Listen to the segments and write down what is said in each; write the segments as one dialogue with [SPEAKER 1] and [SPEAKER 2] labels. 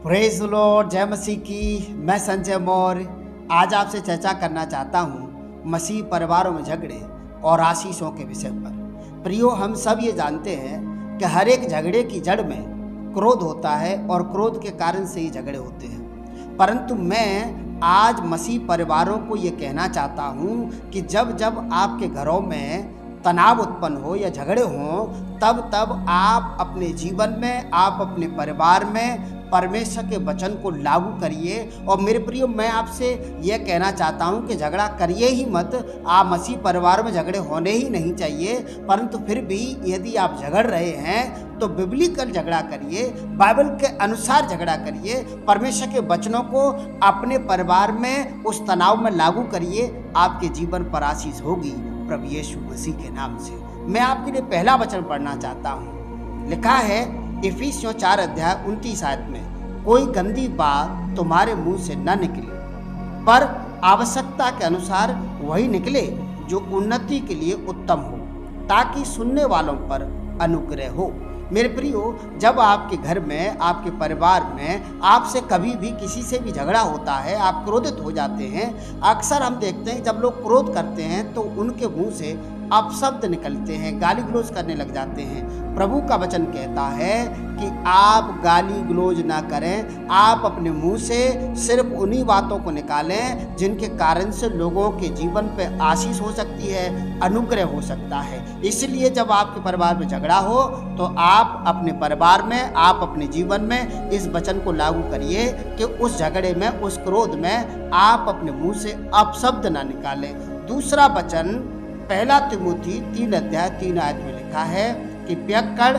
[SPEAKER 1] Praise Lord, जय मसीह की। मैं संजय मौर्य आज आपसे चर्चा करना चाहता हूँ मसीह परिवारों में झगड़े और आशीषों के विषय पर। प्रियो, हम सब ये जानते हैं कि हर एक झगड़े की जड़ में क्रोध होता है और क्रोध के कारण से ही झगड़े होते हैं। परंतु मैं आज मसीह परिवारों को ये कहना चाहता हूँ कि जब जब आपके घरों में तनाव उत्पन्न हो या झगड़े हों, तब तब आप अपने जीवन में, आप अपने परिवार में परमेश्वर के वचन को लागू करिए। और मेरे प्रियो, मैं आपसे यह कहना चाहता हूं कि झगड़ा करिए ही मत। आप मसीह परिवार में झगड़े होने ही नहीं चाहिए, परंतु फिर भी यदि आप झगड़ रहे हैं तो बिब्लिकल झगड़ा करिए, बाइबल के अनुसार झगड़ा करिए, परमेश्वर के वचनों को अपने परिवार में उस तनाव में लागू करिए। आपके जीवन पर आशीष होगी प्रभु यीशु मसीह के नाम से। मैं आपके लिए पहला वचन पढ़ना चाहता हूँ। लिखा है इफिसियों 4 अध्याय 29 आयत में, कोई गंदी बात तुम्हारे मुंह से न निकले, पर आवश्यकता के अनुसार वही निकले जो उन्नति के लिए उत्तम हो, ताकि सुनने वालों पर अनुग्रह हो। मेरे प्रियो, जब आपके घर में, आपके परिवार में आपसे कभी भी किसी से भी झगड़ा होता है, आप क्रोधित हो जाते हैं। अक्सर हम देखते हैं जब लोग क्रोध करते हैं तो उनके मुंह से अपशब्द निकलते हैं, गाली गलौज करने लग जाते हैं। प्रभु का वचन कहता है कि आप गाली गलौज ना करें, आप अपने मुंह से सिर्फ उन्हीं बातों को निकालें जिनके कारण से लोगों के जीवन पे आशीष हो सकती है, अनुग्रह हो सकता है। इसलिए जब आपके परिवार में झगड़ा हो तो आप अपने परिवार में, आप अपने जीवन में इस वचन को लागू करिए कि उस झगड़े में, उस क्रोध में आप अपने मुंह से अपशब्द ना निकालें। दूसरा वचन पहला तिमोथी 3 अध्याय 3 आयत में लिखा है कि पियक्कड़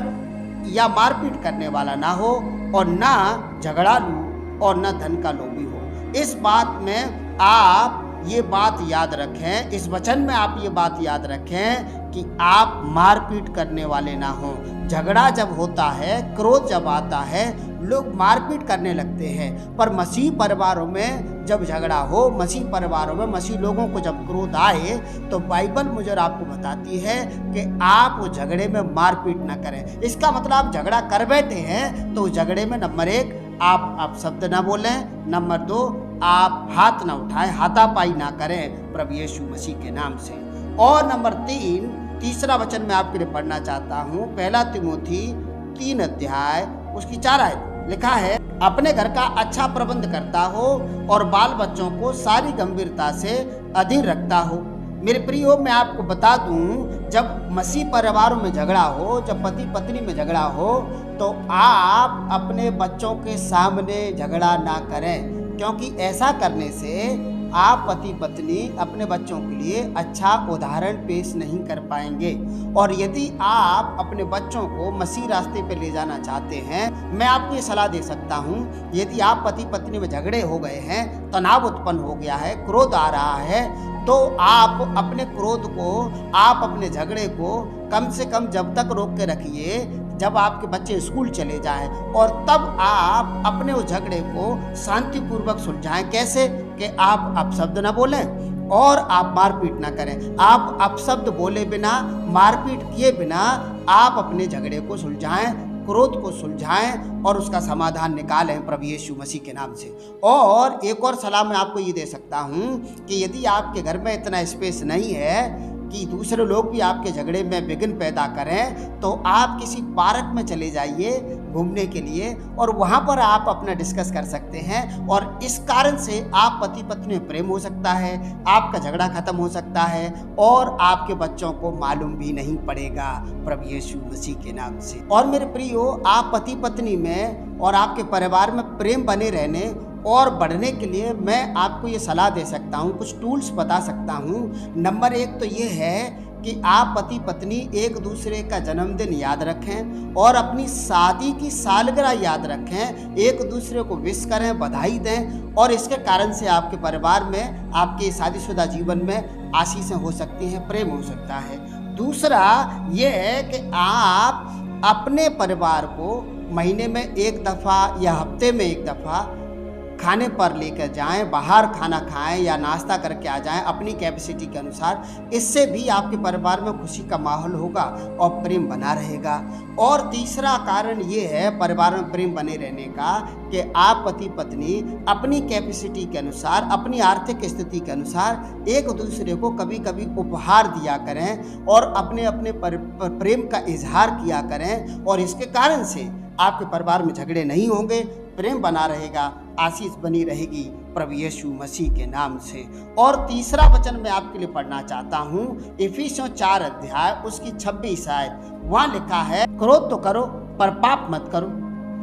[SPEAKER 1] या मारपीट करने वाला ना हो, और ना झगड़ालू, और ना धन का लोभी हो। इस बात में आप ये बात याद रखें, इस वचन में आप ये बात याद रखें कि आप मारपीट करने वाले ना हों। झगड़ा जब होता है, क्रोध जब आता है, लोग मारपीट करने लगते हैं। पर मसीह परिवारों में जब झगड़ा हो, मसीह परिवारों में, मसीह लोगों को जब क्रोध आए, तो बाइबल मुझे आपको बताती है कि आप उस झगड़े में मारपीट ना करें। इसका मतलब आप झगड़ा कर बैठे हैं तो उस झगड़े में नंबर 1 आप शब्द ना बोलें, नंबर 2 आप हाथ ना उठाएं, हाथापाई ना करें प्रभु यीशु मसीह के नाम से। और नंबर 3, तीसरा वचन मैं आपके लिए पढ़ना चाहता हूँ। पहला तिमोथी 3 अध्याय उसकी 4 आयत लिखा है, अपने घर का अच्छा प्रबंध करता हो और बाल बच्चों को सारी गंभीरता से अधीन रखता हो। मेरे प्रियो, मैं आपको बता दूं, जब मसीह परिवारों में झगड़ा हो, जब पति पत्नी में झगड़ा हो, तो आप अपने बच्चों के सामने झगड़ा ना करें, क्योंकि ऐसा करने से आप पति पत्नी अपने बच्चों के लिए अच्छा उदाहरण पेश नहीं कर पाएंगे। और यदि आप अपने बच्चों को मसीह रास्ते पे ले जाना चाहते हैं, मैं आपको ये सलाह दे सकता हूँ, यदि आप पति पत्नी में झगड़े हो गए हैं, तनाव उत्पन्न हो गया है, क्रोध आ रहा है, तो आप अपने क्रोध को, आप अपने झगड़े को कम से कम जब तक रोक के रखिए जब आपके बच्चे स्कूल चले जाएं, और तब आप अपने उस झगड़े को शांतिपूर्वक सुलझाएं। कैसे? कि आप अपशब्द ना बोलें और आप मारपीट ना करें। आप अपशब्द बोले बिना, मारपीट किए बिना आप अपने झगड़े को सुलझाएं, क्रोध को सुलझाएं और उसका समाधान निकालें प्रभु यीशु मसीह के नाम से। और एक और सलाह मैं आपको ये दे सकता हूँ कि यदि आपके घर में इतना स्पेस नहीं है कि दूसरे लोग भी आपके झगड़े में विघ्न पैदा करें, तो आप किसी पार्क में चले जाइए घूमने के लिए, और वहाँ पर आप अपना डिस्कस कर सकते हैं। और इस कारण से आप पति पत्नी में प्रेम हो सकता है, आपका झगड़ा खत्म हो सकता है, और आपके बच्चों को मालूम भी नहीं पड़ेगा प्रभु यीशु मसीह के नाम से। और मेरे प्रियो, आप पति पत्नी में और आपके परिवार में प्रेम बने रहने और बढ़ने के लिए मैं आपको ये सलाह दे सकता हूँ, कुछ टूल्स बता सकता हूँ। नंबर 1 तो ये है कि आप पति पत्नी एक दूसरे का जन्मदिन याद रखें और अपनी शादी की सालगिरह याद रखें, एक दूसरे को विश करें, बधाई दें, और इसके कारण से आपके परिवार में, आपके शादीशुदा जीवन में आशीषें हो सकती हैं, प्रेम हो सकता है। दूसरा ये है कि आप अपने परिवार को महीने में 1 दफ़ा या हफ्ते में 1 दफ़ा खाने पर लेकर जाएं, बाहर खाना खाएं या नाश्ता करके आ जाएं अपनी कैपेसिटी के अनुसार। इससे भी आपके परिवार में खुशी का माहौल होगा और प्रेम बना रहेगा। और तीसरा कारण ये है परिवार में प्रेम बने रहने का कि आप पति पत्नी अपनी कैपेसिटी के अनुसार, अपनी आर्थिक स्थिति के अनुसार एक दूसरे को कभी कभी उपहार दिया करें और अपने अपने प्रेम का इजहार किया करें। और इसके कारण से आपके परिवार में झगड़े नहीं होंगे, प्रेम बना रहेगा, आशीष बनी रहेगी प्रभु यीशु मसीह के नाम से। और तीसरा वचन मैं आपके लिए पढ़ना चाहता हूँ, इफिसियों 4 अध्याय उसकी 26 आयत। वहाँ लिखा है, क्रोध तो करो पर पाप मत करो,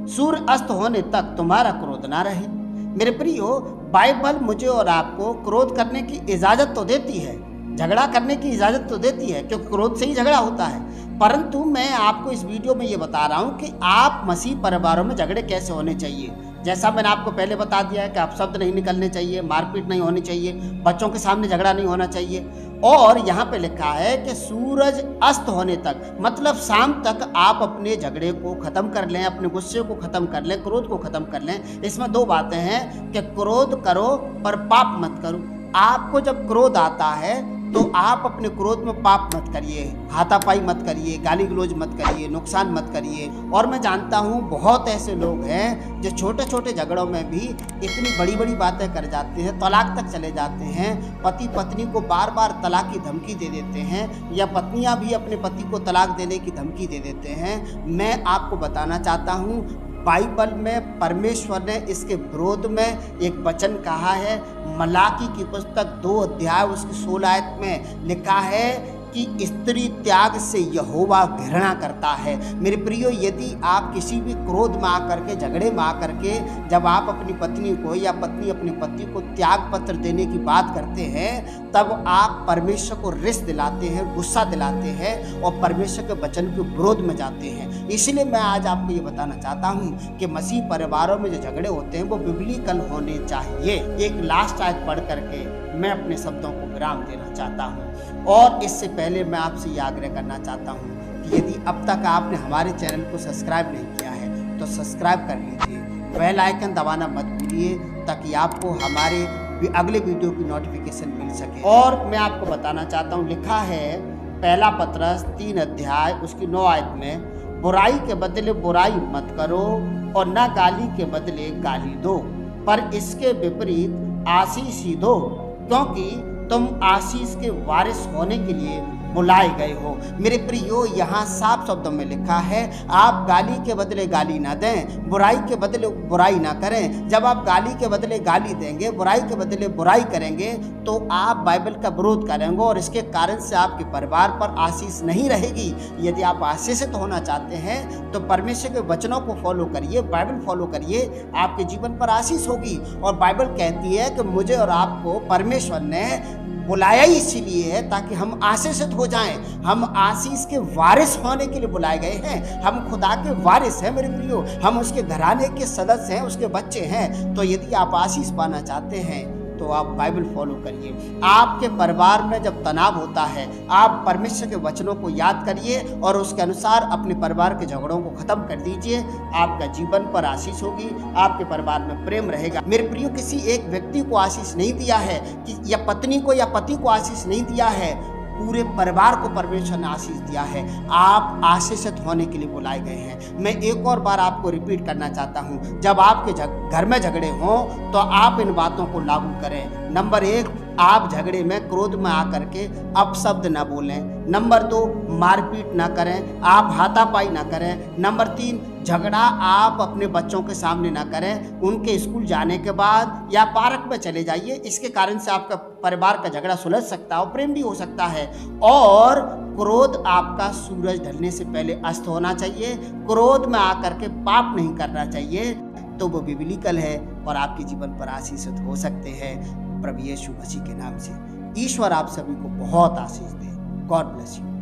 [SPEAKER 1] सूर्य अस्त होने तक तुम्हारा क्रोध ना रहे। मेरे प्रियो, बाइबल मुझे और आपको क्रोध करने की इजाज़त तो देती है, झगड़ा करने की इजाज़त तो देती है, क्योंकि क्रोध से ही झगड़ा होता है। परंतु मैं आपको इस वीडियो में ये बता रहा हूँ कि आप मसीह परिवारों में झगड़े कैसे होने चाहिए। जैसा मैंने आपको पहले बता दिया है कि आप शब्द नहीं निकलने चाहिए, मारपीट नहीं होनी चाहिए, बच्चों के सामने झगड़ा नहीं होना चाहिए। और यहाँ पे लिखा है कि सूरज अस्त होने तक, मतलब शाम तक आप अपने झगड़े को ख़त्म कर लें, अपने गुस्से को ख़त्म कर लें, क्रोध को ख़त्म कर लें। इसमें 2 बातें हैं कि क्रोध करो पर पाप मत करो। आपको जब क्रोध आता है तो आप अपने क्रोध में पाप मत करिए, हाथापाई मत करिए, गाली गलौज मत करिए, नुकसान मत करिए। और मैं जानता हूँ बहुत ऐसे लोग हैं जो छोटे छोटे झगड़ों में भी इतनी बड़ी बड़ी बातें कर जाते हैं, तलाक तक चले जाते हैं, पति पत्नी को बार बार तलाक की धमकी दे देते हैं, या पत्नियाँ भी अपने पति को तलाक देने की धमकी दे देते हैं। मैं आपको बताना चाहता हूँ, बाइबल में परमेश्वर ने इसके विरोध में एक वचन कहा है। मलाकी की पुस्तक 2 अध्याय उसकी 16 आयत में लिखा है कि स्त्री त्याग से यहोवा घृणा करता है। मेरे प्रियो, यदि आप किसी भी क्रोध में आकर के, झगड़े में आकर के, जब आप अपनी पत्नी को या पत्नी अपने पति को त्याग पत्र देने की बात करते हैं, तब आप परमेश्वर को रिस दिलाते हैं, गुस्सा दिलाते हैं और परमेश्वर के वचन के विरोध में जाते हैं। इसलिए मैं आज आपको ये बताना चाहता हूँ कि मसीह परिवारों में जो झगड़े होते हैं वो बिब्लिकल होने चाहिए। एक लास्ट आयत पढ़ करके मैं अपने शब्दों को विराम देना चाहता हूँ। और इससे पहले मैं आपसे ये आग्रह करना चाहता हूँ कि यदि अब तक आपने हमारे चैनल को सब्सक्राइब नहीं किया है तो सब्सक्राइब कर लीजिए, बेल आइकन दबाना मत भूलिए, ताकि आपको हमारे अगले वीडियो की नोटिफिकेशन मिल सके। और मैं आपको बताना चाहता हूँ, लिखा है पहला पतरस 3 अध्याय उसकी 9 आयत में, बुराई के बदले बुराई मत करो और न गाली के बदले गाली दो, पर इसके विपरीत आशीष ही दो, क्योंकि तुम आशीष के वारिस होने के लिए बुलाए गए हो। मेरे प्रियो, यहाँ साफ शब्दों में लिखा है, आप गाली के बदले गाली ना दें, बुराई के बदले बुराई ना करें। जब आप गाली के बदले गाली देंगे, बुराई के बदले बुराई करेंगे, तो आप बाइबल का विरोध करेंगे और इसके कारण से आपके परिवार पर आशीष नहीं रहेगी। यदि आप आशीषित होना चाहते हैं तो परमेश्वर के वचनों को फॉलो करिए, बाइबल फॉलो करिए, आपके जीवन पर आशीष होगी। और बाइबल कहती है कि मुझे और आपको परमेश्वर ने बुलाया ही इसीलिए है ताकि हम आशीषित हो जाएं। हम आशीष के वारिस होने के लिए बुलाए गए हैं। हम खुदा के वारिस हैं मेरे प्रियो, हम उसके घराने के सदस्य हैं, उसके बच्चे हैं। तो यदि आप आशीष पाना चाहते हैं तो आप बाइबल फॉलो करिए। आपके परिवार में जब तनाव होता है, आप परमेश्वर के वचनों को याद करिए और उसके अनुसार अपने परिवार के झगड़ों को खत्म कर दीजिए। आपका जीवन पर आशीष होगी, आपके परिवार में प्रेम रहेगा। मेरे प्रियो, किसी एक व्यक्ति को आशीष नहीं दिया है कि या पत्नी को या पति को आशीष नहीं दिया है, पूरे परिवार को परमेश्वर ने आशीष दिया है। आप आशीषित होने के लिए बुलाए गए हैं। मैं एक और बार आपको रिपीट करना चाहता हूं, जब आपके घर में झगड़े हों तो आप इन बातों को लागू करें। नंबर 1, आप झगड़े में क्रोध में आकर के अपशब्द ना बोलें। नंबर 2, मारपीट ना करें, आप हाथापाई ना करें। नंबर 3, झगड़ा आप अपने बच्चों के सामने ना करें, उनके स्कूल जाने के बाद या पार्क में चले जाइए। इसके कारण से आपका परिवार का झगड़ा सुलझ सकता है और प्रेम भी हो सकता है। और क्रोध आपका सूरज ढलने से पहले अस्त होना चाहिए। क्रोध में आकर के पाप नहीं करना चाहिए, तो वो बिब्लिकल है और आपके जीवन पर आशीषित हो सकते हैं प्रभु यीशु मसीह के नाम से। ईश्वर आप सभी को बहुत आशीष दे। God bless you.